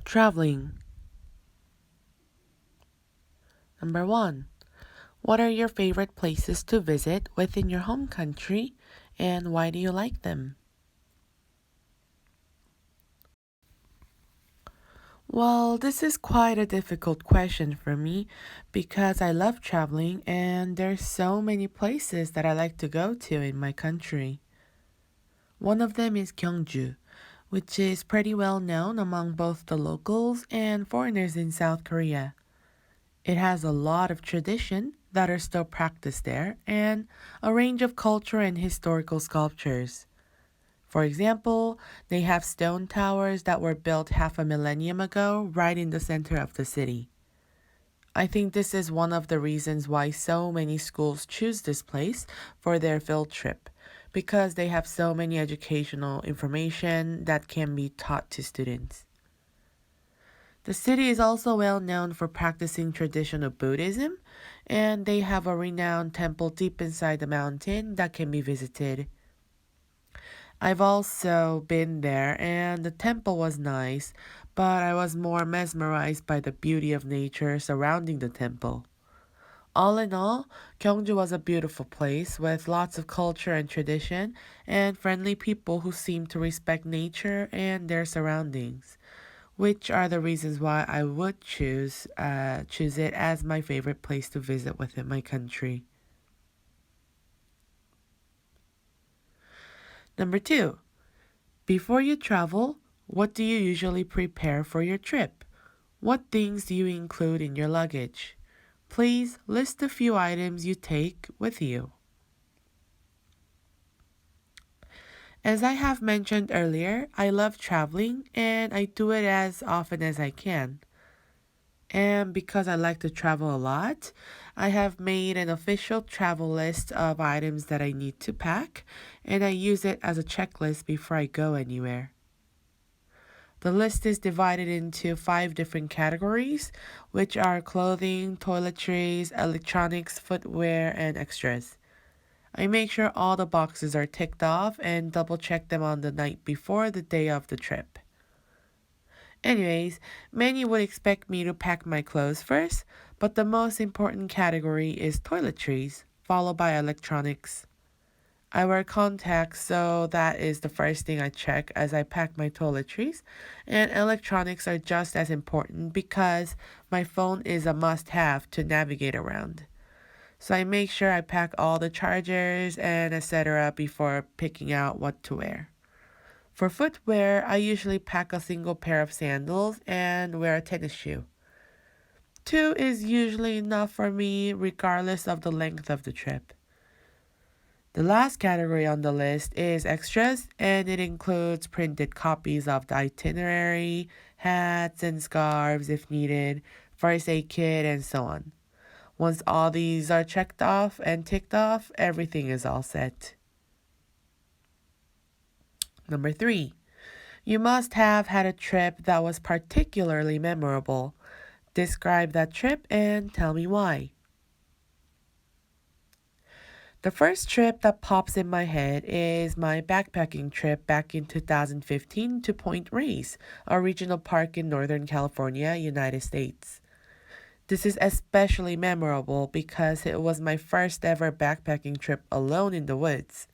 Traveling. Number 1. What are your favorite places to visit within your home country, and why do you like them? Well, this is quite a difficult question for me because I love traveling and there's so many places that I like to go to in my country. One of them is Gyeongju, which is pretty well known among both the locals and foreigners in South Korea. It has a lot of tradition that are still practiced there and a range of culture and historical sculptures. For example, they have stone towers that were built half a millennium ago right in the center of the city. I think this is one of the reasons why so many schools choose this place for their field trip, because they have so many educational information that can be taught to students. The city is also well known for practicing traditional Buddhism, and they have a renowned temple deep inside the mountain that can be visited. I've also been there, and the temple was nice, but I was more mesmerized by the beauty of nature surrounding the temple. All in all, Gyeongju was a beautiful place with lots of culture and tradition and friendly people who seem to respect nature and their surroundings, which are the reasons why I would choose it as my favorite place to visit within my country. Number 2. Before you travel, what do you usually prepare for your trip? What things do you include in your luggage? Please list a few items you take with you. As I have mentioned earlier, I love traveling and I do it as often as I can. And because I like to travel a lot, I have made an official travel list of items that I need to pack, and I use it as a checklist before I go anywhere. The list is divided into 5 different categories, which are clothing, toiletries, electronics, footwear, and extras. I make sure all the boxes are ticked off and double check them on the night before the day of the trip. Anyways, many would expect me to pack my clothes first, but the most important category is toiletries, followed by electronics. I wear contacts, so that is the first thing I check as I pack my toiletries, and electronics are just as important because my phone is a must-have to navigate around. So I make sure I pack all the chargers and etc. before picking out what to wear. For footwear, I usually pack a single pair of sandals and wear a tennis shoe. 2 is usually enough for me regardless of the length of the trip. The last category on the list is extras, and it includes printed copies of the itinerary, hats and scarves if needed, first aid kit, and so on. Once all these are checked off and ticked off, everything is all set. Number 3. You must have had a trip that was particularly memorable. Describe that trip and tell me why. The first trip that pops in my head is my backpacking trip back in 2015 to Point Reyes, a regional park in Northern California, United States. This is especially memorable because it was my first ever backpacking trip alone in the woods.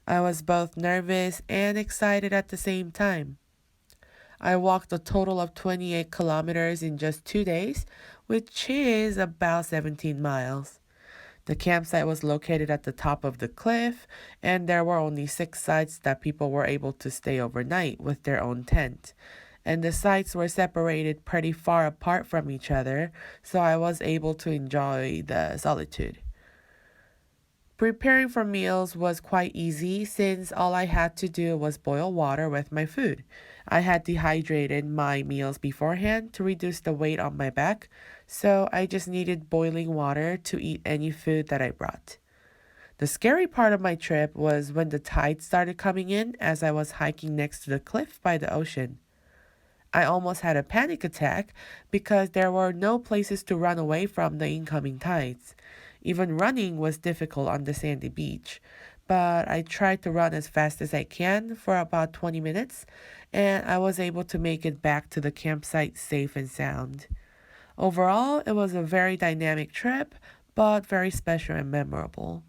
I was both nervous and excited at the same time. I walked a total of 28 kilometers in just 2 days, which is about 17 miles. The campsite was located at the top of the cliff, and there were only 6 sites that people were able to stay overnight with their own tent. And the sites were separated pretty far apart from each other, so I was able to enjoy the solitude. Preparing for meals was quite easy since all I had to do was boil water with my food. I had dehydrated my meals beforehand to reduce the weight on my back, so I just needed boiling water to eat any food that I brought. The scary part of my trip was when the tide started coming in as I was hiking next to the cliff by the ocean. I almost had a panic attack because there were no places to run away from the incoming tides. Even running was difficult on the sandy beach, but I tried to run as fast as I can for about 20 minutes, and I was able to make it back to the campsite safe and sound. Overall, it was a very dynamic trip, but very special and memorable.